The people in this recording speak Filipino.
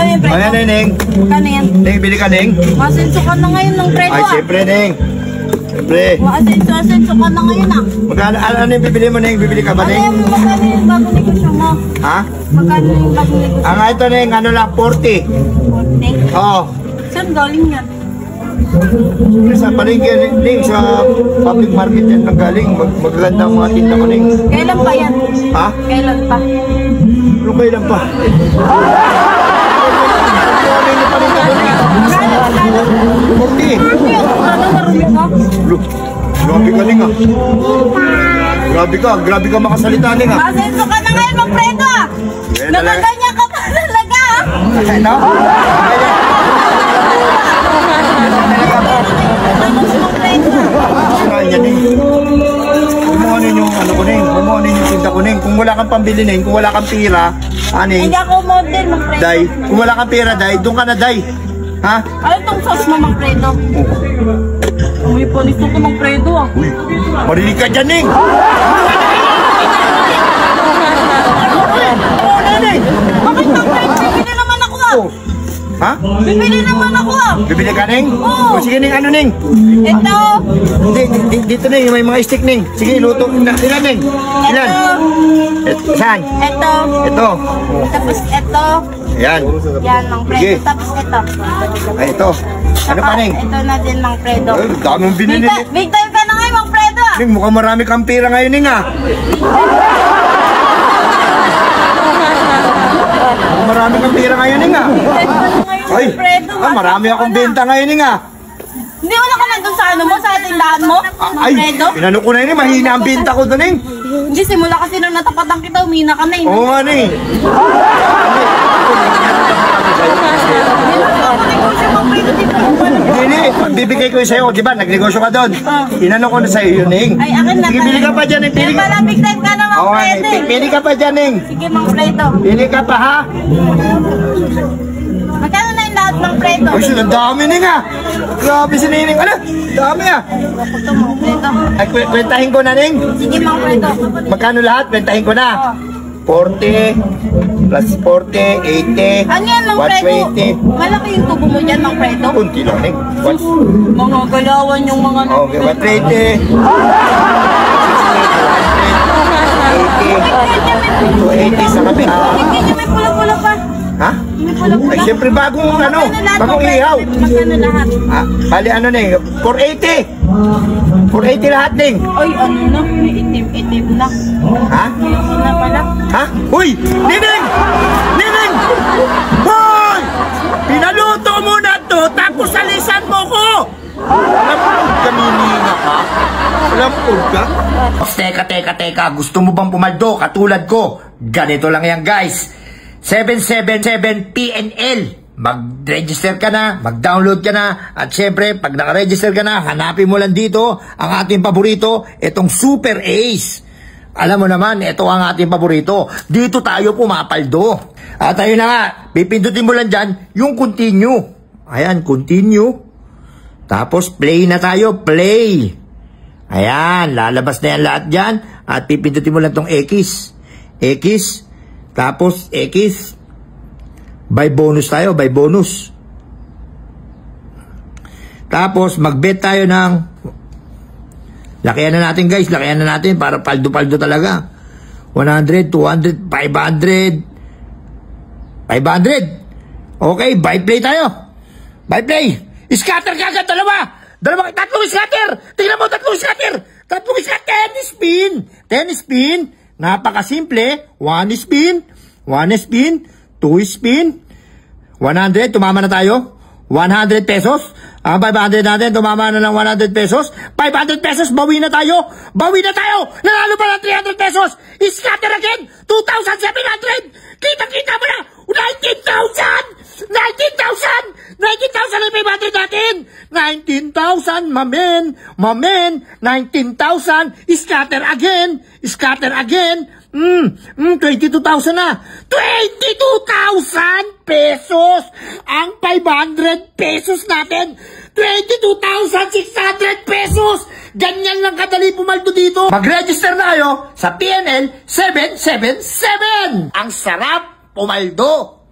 yung predo? Ayan na, Neng. Magkano yan? Neng, bili ka, Neng. Masenso ka na ngayon ng predo Ay, siyempre, Neng. Siyempre. Masenso ka na ngayon Magkano, ano yung bibili mo, Neng? Bibili ka ba, Neng? Magkano yung bagong negosyo mo? Ha? Magkano yung bagong negosyo? Ang ito, Neng, ano lang, 40. 40? Oo. Saan galing yan? Sa palengke, Neng, sa public market yan ang galing. Magaganda ang mga tinda ko, Neng. Kailan pa yan? Ha? Kailan pa? Ano kailan pa? Ano yung paninda ko, Neng? 40. Ano marumi mo? Grabe ka, Neng, ah. Grabe ka makasalita, Neng, ah. Masenso ka na ngayon ng predo Nakaganya ka pa talaga Ano? Sirain yan, Neng. Kumuhanin yung ano ko, Neng. Kumuhanin yung tinda ko, Neng. Kung wala kang pambili, Neng. Kung wala kang pira, Neng. Hindi ako model ng predo. Day. Kung wala kang pira, Day, doon ka na, Day. Ha? Ano itong sauce mo ng predo? Uy, panito ko ng predo Uy, marinig ka dyan, Neng. Bakit ng predo? Bibili naman ako Ha? Bibili naman ako Bibili ka, Neng? Oo. O sige, Neng, ano, Neng? Ito. Dito, Neng, may mga stick, Neng. Sige, luto. Ilan, Neng? Ilan? Saan? Ito. Ito. Tapos ito. Ayan. Yan, ng predo. Sige. Tapos ito. Ay, ito. Ano pa, Neng? Ito na din ng predo. Ay, dami mong binili. Big time ka na ngayon, Mang Predo. Neng, mukhang marami kang pira ngayon, Neng, ah. Marami kang pira ngayon, Neng, ah. Ay, marami akong benta ngayon, Neng, ah. Hindi wala ka na doon sa ano mo, sa tindahan mo, Mang Ay, Predo. inano ko na yun, mahina ang benta ko doon, Neng. Hindi, simula kasi nung natapatan kita, umina ka na eh. Oo nga, Neng. Hindi, bibigay ko yun sa'yo, di ba? Nagnegosyo ka doon. Inano ko na sa'yo yun, Neng. Ay, akin na. Sige, pili ka pa dyan, Neng. Kaya pala, big time ka na, Mang Oo, Predo. pili ka pa dyan, Neng. Sige, Mang Predo. Pili ka pa, ha? Magkano na yung lahat, Mang Predo? Ay, ang dami, Neng, ah. Grabe si Neng. Ano? Dami, ah. Ito, Mang Predo. Ay, kwentahin ko na, Neng. Sige, Mang Predo. Magkano lahat? Kwentahin ko na. 40 plus 40, 80, Ano yan, Mang Predo? 120. Malaki yung tubo mo dyan, Mang Predo. Kunti lang, Neng. Mga galawan yung mga Okay, 120. 80 sa kape. Hindi niya may pula-pula pa. Ha? May pula-pula. Ay, siyempre bagong ano, bagong ihaw. Magkano lahat? Ha? Bali ano, Neng? 480. 480 lahat, Neng. Ay, ano na? May itim-itim na. Ha? Ayoko na pala. Ha? Uy! Nineng! Nineng! Hoy! Pinaluto mo na to, tapos alisan mo ko! Lampod ka, Ninina ka? Lampod ka? Teka. Gusto mo bang pumaldo katulad ko? Ganito lang yan, guys. 777 PNL. Mag-register ka na, mag-download ka na, at syempre, pag naka-register ka na, hanapin mo lang dito ang ating paborito, itong Super Ace. Alam mo naman, ito ang ating paborito. Dito tayo pumapaldo. At ayun na nga, pipindutin mo lang dyan yung continue. Ayan, continue. Tapos play na tayo, play. Ayan, lalabas na yan lahat dyan. At pipindutin mo lang tong X. X. Tapos X. By bonus tayo, by bonus. Tapos mag-bet tayo ng, lakihan na natin, guys, lakihan na natin para paldo-paldo talaga. 100, 200, 500. 500. Okay, buy play tayo. Buy play. Scatter kagad, tatlong scatter. Tingnan mo, tatlong scatter. Tatlong scatter, 10 spin. 10 spin. Napakasimple. 1 spin. 1 spin. 2 spin. 100, tumama na tayo. 100 pesos. Ang 500 natin, tumama na ng 100 pesos. 500 pesos, bawi na tayo. Nanalo pa ng 300 pesos. Scatter again. 2,700. Kita-kita mo na. 19,000 ang 500 natin. 19,000, mamen. 19,000. Scatter again. 22,000 na. 22,000 pesos ang 500 pesos natin. 22,600 pesos. Ganyan lang kadali pumaldo dito. Mag-register na kayo sa PNL 777. Ang sarap pumaldo.